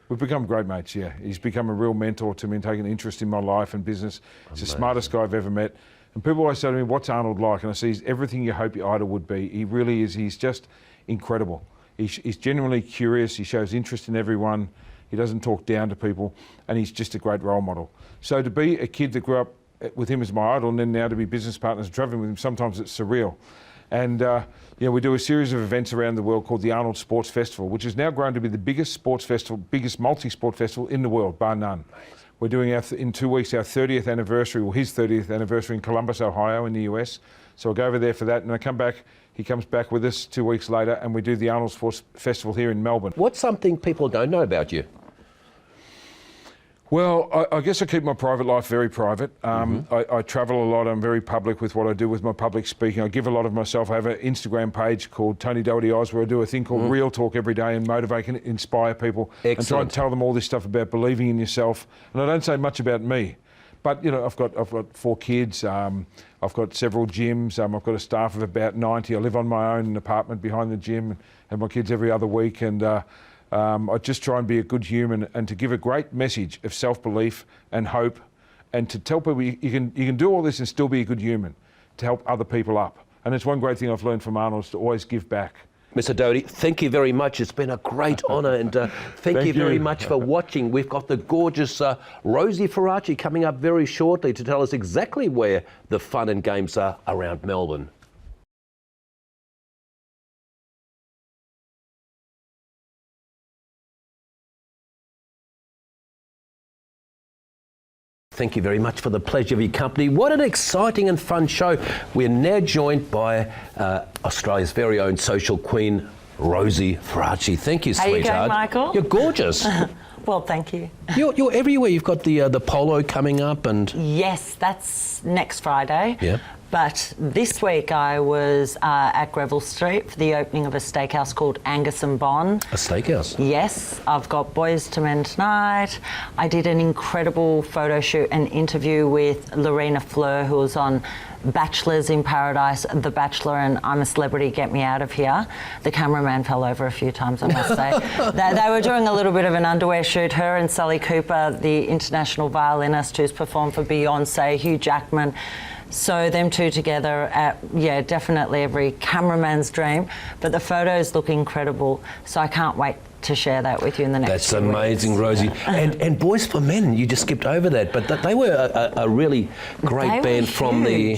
Speaker 15: We've become great mates, yeah. He's become a real mentor to me and taken an interest in my life and business. He's the smartest guy I've ever met. And people always say to me, what's Arnold like? And I say, he's everything you hope your idol would be. He really is. He's just incredible. He's genuinely curious, he shows interest in everyone, he doesn't talk down to people, and he's just a great role model. So to be a kid that grew up with him as my idol, and then now to be business partners and travelling with him, sometimes it's surreal. And we do a series of events around the world called the Arnold Sports Festival, which has now grown to be the biggest sports festival, biggest multi-sport festival in the world, bar none. We're doing, in 2 weeks, our 30th anniversary, or his 30th anniversary in Columbus, Ohio in the US. So I'll go over there for that, and I come back. He comes back with us 2 weeks later, and we do the Arnold Sports Festival here in Melbourne.
Speaker 1: What's something people don't know about you?
Speaker 15: Well, I guess I keep my private life very private. I travel a lot. I'm very public with what I do with my public speaking. I give a lot of myself. I have an Instagram page called Tony Doherty Oz, where I do a thing called Real Talk every day and motivate and inspire people.
Speaker 1: Excellent.
Speaker 15: And try and tell them all this stuff about believing in yourself. And I don't say much about me. But I've got 4 kids. I've got several gyms. I've got a staff of about 90. I live on my own in an apartment behind the gym, and have my kids every other week. And I just try and be a good human, and to give a great message of self-belief and hope, and to tell people you can do all this and still be a good human, to help other people up. And it's one great thing I've learned from Arnold, is to always give back.
Speaker 1: Mr. Doherty, thank you very much. It's been a great honour, and thank you very much for watching. We've got the gorgeous Rosie Faraci coming up very shortly to tell us exactly where the fun and games are around Melbourne. Thank you very much for the pleasure of your company. What an exciting and fun show. We're now joined by Australia's very own social queen, Rosie Faraci. Thank you, sweetheart.
Speaker 17: How are you going, Michael?
Speaker 1: You're gorgeous.
Speaker 17: Well, thank you.
Speaker 1: You're everywhere. You've got the polo coming up, and
Speaker 17: yes, that's next Friday.
Speaker 1: Yeah.
Speaker 17: But this week I was at Greville Street for the opening of a steakhouse called Angus & Bond.
Speaker 1: A steakhouse?
Speaker 17: Yes. I've got Boys to Men tonight. I did an incredible photo shoot and interview with Lorena Fleur, who was on Bachelors in Paradise, The Bachelor, and I'm a Celebrity, Get Me Out of Here. The cameraman fell over a few times, I must say. They were doing a little bit of an underwear shoot. Her and Sally Cooper, the international violinist who's performed for Beyonce, Hugh Jackman. So them two together, definitely every cameraman's dream. But the photos look incredible, so I can't wait to share that with you in the next
Speaker 1: That's amazing, Rosie. And Boys for Men, you just skipped over that, but they were a really great band from the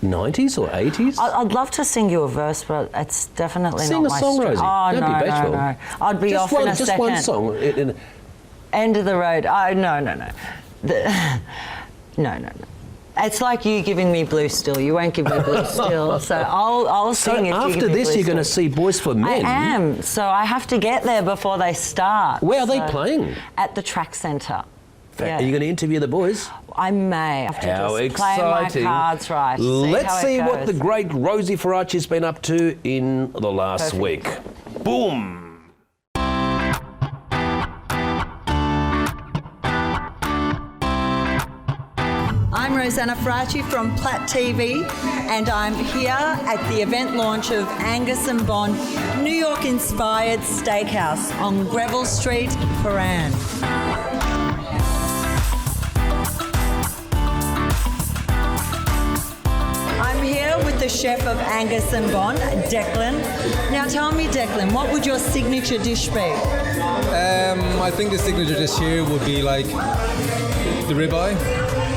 Speaker 1: 90s or 80s?
Speaker 17: I'd love to sing you a verse, but it's definitely
Speaker 1: sing
Speaker 17: not my
Speaker 1: song, Rosie.
Speaker 17: Oh,
Speaker 1: Don't be bashful.
Speaker 17: no. I'd be
Speaker 1: just
Speaker 17: off in a
Speaker 1: just
Speaker 17: second.
Speaker 1: One song.
Speaker 17: End of the road. No. No. It's like you giving me Blue Still. You won't give me Blue Still, so I'll sing.
Speaker 1: So after this, you're going to see Boys for Men.
Speaker 17: I am. So I have to get there before they start.
Speaker 1: Where are they playing?
Speaker 17: At the Track Centre.
Speaker 1: Are you going to interview the boys?
Speaker 17: I may have to
Speaker 1: How
Speaker 17: just play my
Speaker 1: exciting.
Speaker 17: cards right.
Speaker 1: Let's see
Speaker 17: how it
Speaker 1: what the
Speaker 17: goes.
Speaker 1: great Rosie Faraci's been up to in the last
Speaker 17: Perfect.
Speaker 1: week. Boom!
Speaker 18: I'm Rosanna Faraci from Platt TV, and I'm here at the event launch of Angus & Bond New York-inspired steakhouse on Greville Street, Paran. I'm here with the chef of Angus & Bond, Declan. Now tell me, Declan, what would your signature dish be?
Speaker 19: I think the signature dish here would be like the ribeye.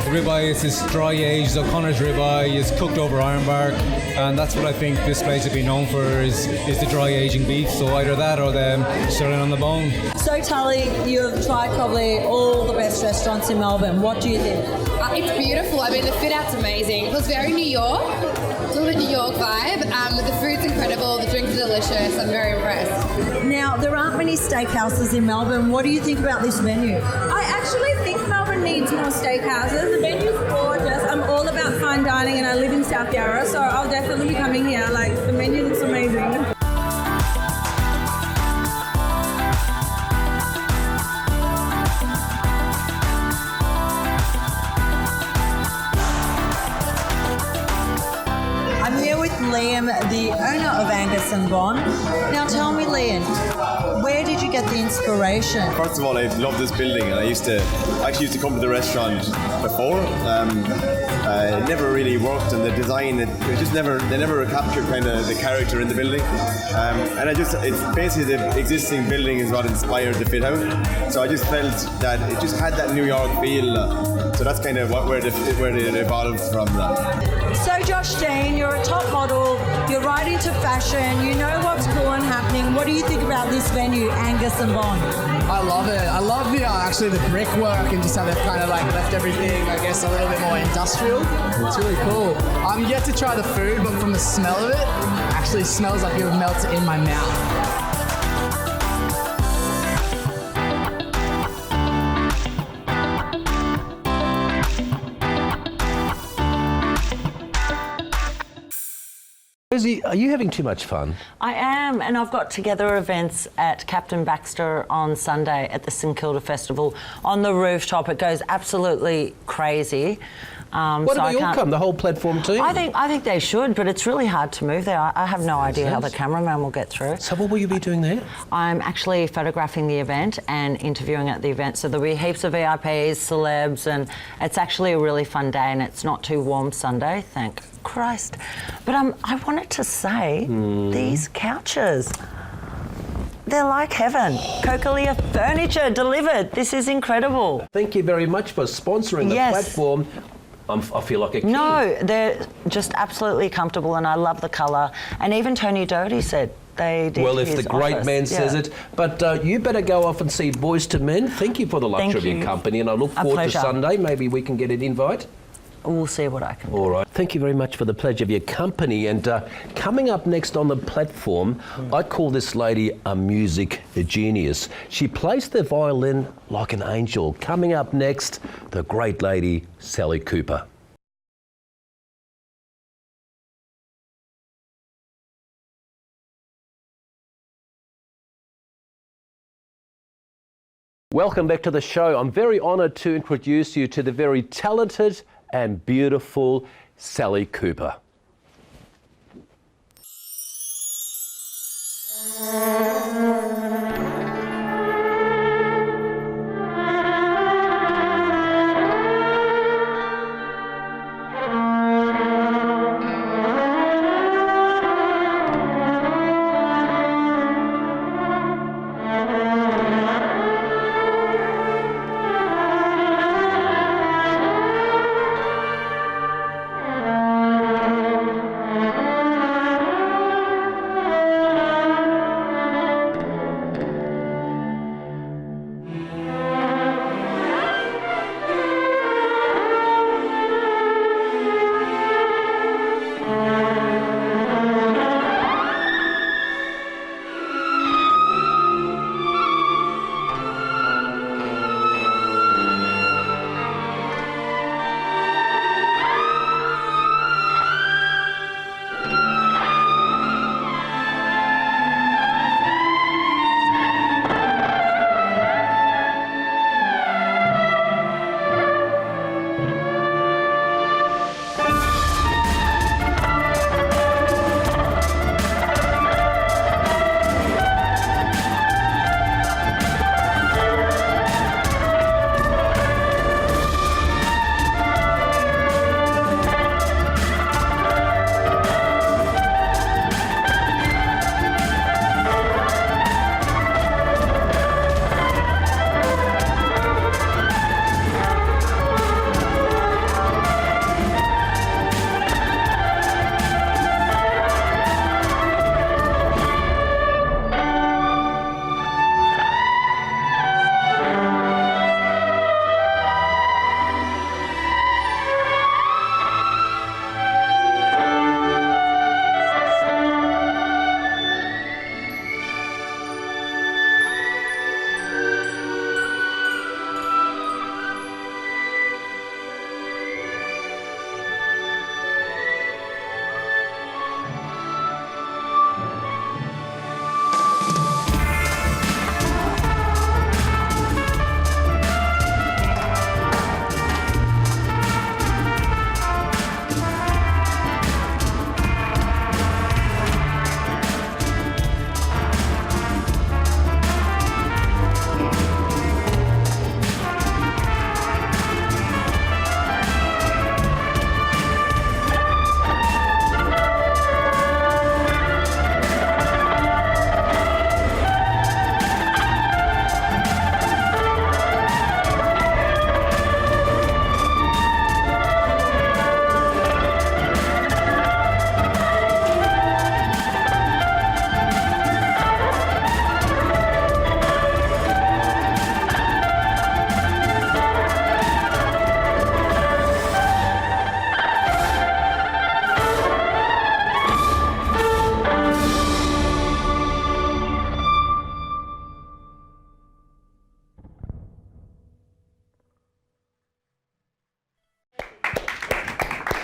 Speaker 19: The ribeye is this dry aged O'Connor's ribeye. It's cooked over ironbark, and that's what I think this place would be known for is the dry aging beef. So either that or the sirloin on the bone.
Speaker 18: So Tully, you've tried probably all the best restaurants in Melbourne. What do you think?
Speaker 20: It's beautiful. I mean, the fit out's amazing. It feels very New York. It's a little bit New York vibe. The food's incredible. The drinks are delicious. I'm very impressed.
Speaker 18: Now, there aren't many steakhouses in Melbourne. What do you think about this venue?
Speaker 21: I actually think Melbourne needs more steakhouses. The venue's gorgeous. I'm all about fine dining and I live in South Yarra, so I'll definitely be coming here. Like, the menu looks amazing.
Speaker 18: I'm here with Liam, the owner of Angus & Bond. Now tell me, Liam, where did you get the inspiration?
Speaker 22: First of all, I love this building, and I actually used to come to the restaurant before. It never really worked, and the design, they never captured kind of the character in the building. And it's basically the existing building is what inspired the fit out. So I just felt that it just had that New York feel. So that's kind of where it evolved from that.
Speaker 18: So Josh Dean, you're a top model, you're right into fashion, you know what's cool and happening. What do you think about this venue, Angus & Bond?
Speaker 23: I love it. I love actually the brickwork and just how they've kind of like left everything, I guess, a little bit more industrial. It's really cool. I'm yet to try the food, but from the smell of it, actually smells like it would melt in my mouth.
Speaker 1: Rosie, are you having too much fun?
Speaker 17: I am, and I've got together events at Captain Baxter on Sunday at the St Kilda Festival on the rooftop. It goes absolutely crazy.
Speaker 1: What do we all come, the whole platform team?
Speaker 17: I think they should, but it's really hard to move there. I have no idea how the cameraman will get through.
Speaker 1: So what will you be doing there?
Speaker 17: I'm actually photographing the event and interviewing at the event. So there'll be heaps of VIPs, celebs, and it's actually a really fun day, and it's not too warm Sunday, thank Christ. But I wanted to say, these couches, they're like heaven. Cocalia furniture delivered. This is incredible.
Speaker 1: Thank you very much for sponsoring the platform. I feel like a king.
Speaker 17: No, they're just absolutely comfortable, and I love the colour. And even Tony Doherty said they did.
Speaker 1: Well, if
Speaker 17: his
Speaker 1: the great
Speaker 17: office.
Speaker 1: man says it. But you better go off and see Boys to Men. Thank you for the luxury of your company, and I look forward to Sunday. Maybe we can get an invite.
Speaker 17: We'll see what I can do.
Speaker 1: All right. Thank you very much for the pleasure of your company. And coming up next on the platform, I call this lady a music genius. She plays the violin like an angel. Coming up next, the great lady, Sally Cooper. Welcome back to the show. I'm very honoured to introduce you to the very talented and beautiful Sally Cooper.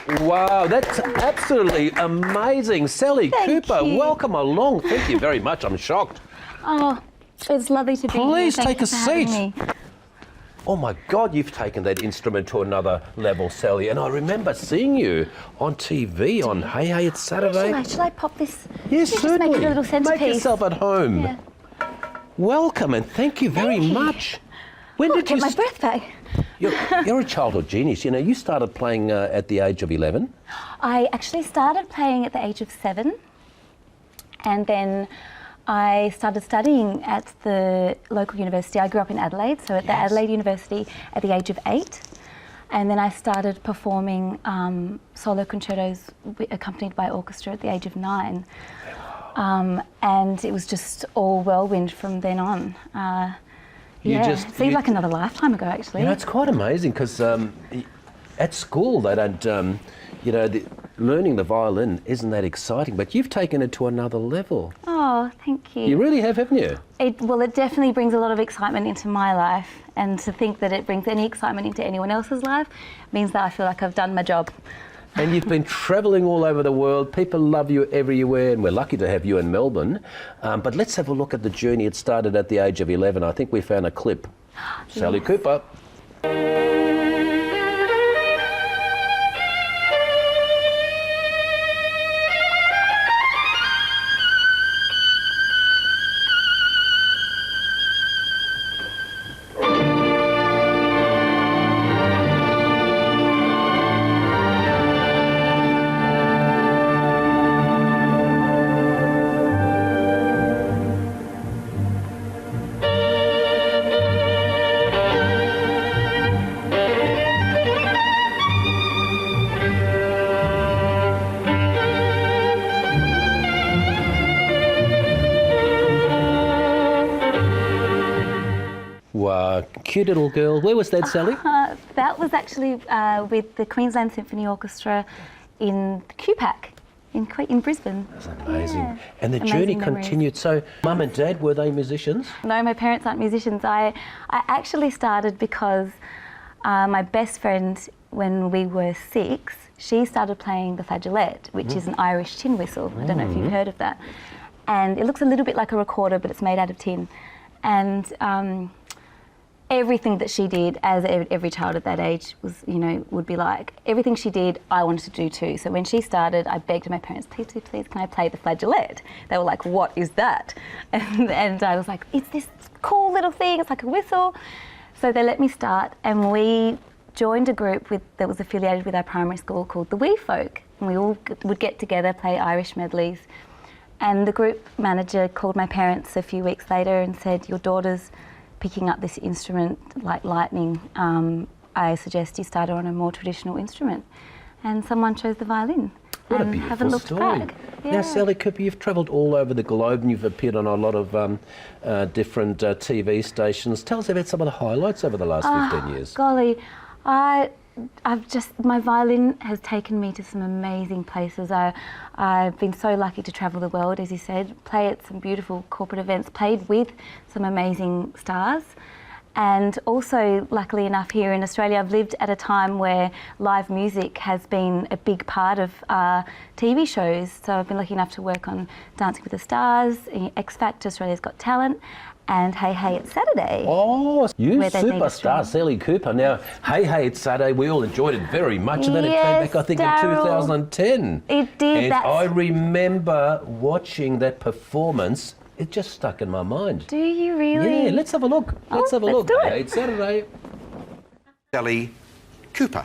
Speaker 1: Wow, that's absolutely amazing. Sally Cooper, welcome along. Thank you very much. I'm shocked.
Speaker 2: Oh, it's lovely to be here.
Speaker 1: Please
Speaker 2: Thank
Speaker 1: take
Speaker 2: you
Speaker 1: a
Speaker 2: for having
Speaker 1: seat.
Speaker 2: me.
Speaker 1: Oh my God, you've taken that instrument to another level, Sally. And I remember seeing you on TV on Hey Hey It's Saturday.
Speaker 2: Should I pop this?
Speaker 1: Yes,
Speaker 2: Just
Speaker 1: certainly.
Speaker 2: make it a little centerpiece.
Speaker 1: Make yourself at home.
Speaker 2: Yeah.
Speaker 1: Welcome and thank you very much. When did
Speaker 2: get
Speaker 1: you
Speaker 2: my birthday?
Speaker 1: You're a childhood genius. You know, you started playing at the age of 11.
Speaker 2: I actually started playing at the age of 7, and then I started studying at the local university. I grew up in Adelaide, so at the Adelaide University at the age of 8. And then I started performing solo concertos accompanied by orchestra at the age of 9. And it was just all whirlwind from then on. It seemed like another lifetime ago, actually.
Speaker 1: You know, it's quite amazing because at school they don't, learning the violin isn't that exciting, but you've taken it to another level.
Speaker 2: Oh, thank you.
Speaker 1: You really have, haven't you?
Speaker 2: It definitely brings a lot of excitement into my life, and to think that it brings any excitement into anyone else's life means that I feel like I've done my job.
Speaker 1: And you've been travelling all over the world. People love you everywhere, and we're lucky to have you in Melbourne. But let's have a look at the journey. It started at the age of 11. I think we found a clip. Sally Cooper. Wow, cute little girl. Where was that, Sally?
Speaker 2: That was actually with the Queensland Symphony Orchestra in QPAC in Brisbane.
Speaker 1: That's amazing.
Speaker 2: Yeah.
Speaker 1: And the
Speaker 2: Amazing
Speaker 1: journey
Speaker 2: memories.
Speaker 1: continued. So, Mum and Dad, were they musicians?
Speaker 2: No, my parents aren't musicians. I actually started because my best friend, when we were 6, she started playing the flageolet, which is an Irish tin whistle. I don't know if you've heard of that. And it looks a little bit like a recorder, but it's made out of tin. And everything that she did, as every child at that age was, would be like, everything she did, I wanted to do too. So when she started, I begged my parents, please, can I play the flageolet? They were like, what is that? And I was like, it's this cool little thing, it's like a whistle. So they let me start, and we joined a group that was affiliated with our primary school called the Wee Folk. And we all would get together, play Irish medleys. And the group manager called my parents a few weeks later and said, your daughter's picking up this instrument like lightning. I suggest you start her on a more traditional instrument. And someone chose the violin.
Speaker 1: What
Speaker 2: and
Speaker 1: a beautiful
Speaker 2: haven't looked
Speaker 1: story.
Speaker 2: back.
Speaker 1: Now,
Speaker 2: Yeah.
Speaker 1: Sally Cooper, you've travelled all over the globe and you've appeared on a lot of different TV stations. Tell us about some of the highlights over the last 15 years.
Speaker 2: Golly, my violin has taken me to some amazing places. I've been so lucky to travel the world, as you said, play at some beautiful corporate events, played with some amazing stars. And also, luckily enough, here in Australia, I've lived at a time where live music has been a big part of TV shows. So I've been lucky enough to work on Dancing with the Stars, X Factor, Australia's Got Talent, and Hey Hey It's Saturday.
Speaker 1: Oh, you
Speaker 2: where they made a
Speaker 1: superstar, Sally Cooper. Now, Hey Hey It's Saturday, we all enjoyed it very much, and then it came
Speaker 2: Yes,
Speaker 1: back, I think,
Speaker 2: Daryl.
Speaker 1: in 2010.
Speaker 2: It did.
Speaker 1: And I remember watching that performance. It just stuck in my mind.
Speaker 2: Do you really?
Speaker 1: Yeah, let's have a look. Let's have a look.
Speaker 2: do it.
Speaker 1: Hey, it's Saturday.
Speaker 4: Sally Cooper.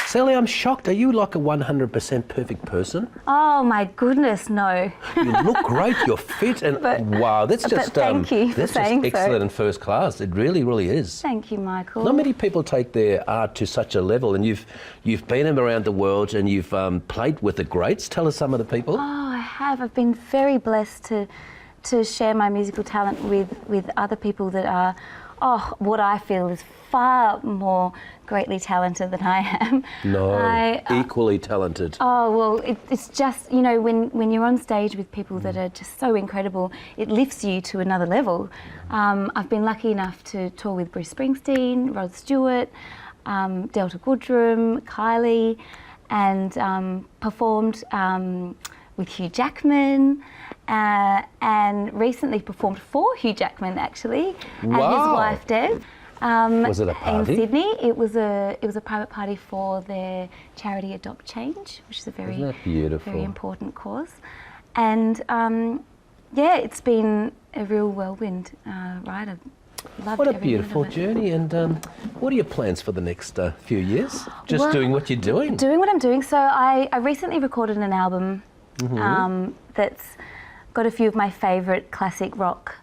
Speaker 1: Sally, I'm shocked. Are you like a 100% perfect person?
Speaker 2: Oh my goodness, no.
Speaker 1: You look great. You're fit, and wow, that's just
Speaker 2: thank you for
Speaker 1: that's
Speaker 2: saying
Speaker 1: just
Speaker 2: so.
Speaker 1: excellent and first class. It really, really is.
Speaker 2: Thank you, Michael.
Speaker 1: Not many people take their art to such a level, and you've been around the world and you've played with the greats. Tell us some of the people.
Speaker 2: Oh, I have. I've been very blessed to share my musical talent with other people that are, what I feel is far more greatly talented than I am.
Speaker 1: No, equally talented.
Speaker 2: Oh, well, it's just, you know, when you're on stage with people that are just so incredible, it lifts you to another level. I've been lucky enough to tour with Bruce Springsteen, Rod Stewart, Delta Goodrem, Kylie, and performed with Hugh Jackman, and recently performed for Hugh Jackman, actually, and his wife Deb.
Speaker 1: Was it a party?
Speaker 2: In Sydney. It was a private party for their charity Adopt Change, which is a very,
Speaker 1: Isn't that beautiful?
Speaker 2: very important cause. And yeah, it's been a real whirlwind ride. I've loved
Speaker 1: What a
Speaker 2: every minute
Speaker 1: beautiful
Speaker 2: of it.
Speaker 1: journey. And what are your plans for the next few years? Just
Speaker 2: Well,
Speaker 1: doing what you're doing?
Speaker 2: Doing what I'm doing. So I recently recorded an album that's got a few of my favourite classic rock,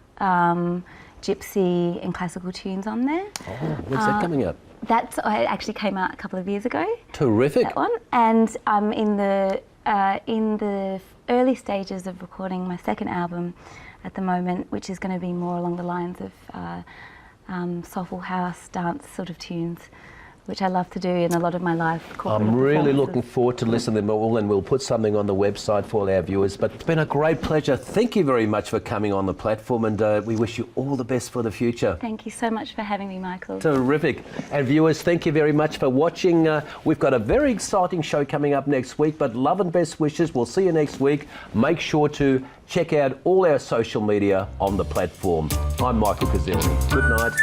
Speaker 2: gypsy and classical tunes on there.
Speaker 1: Oh, when's that coming up?
Speaker 2: It actually came out a couple of years ago.
Speaker 1: Terrific.
Speaker 2: That one. And I'm in the early stages of recording my second album at the moment, which is going to be more along the lines of soulful house, dance sort of tunes, which I love to do in a lot of my live corporate
Speaker 1: I'm really
Speaker 2: performances.
Speaker 1: looking forward to listening to them all, and we'll put something on the website for all our viewers. But it's been a great pleasure. Thank you very much for coming on the platform, and we wish you all the best for the future.
Speaker 2: Thank you so much for having me, Michael.
Speaker 1: Terrific. And viewers, thank you very much for watching. We've got a very exciting show coming up next week, but love and best wishes. We'll see you next week. Make sure to check out all our social media on the platform. I'm Michael Kuzilny. Good night.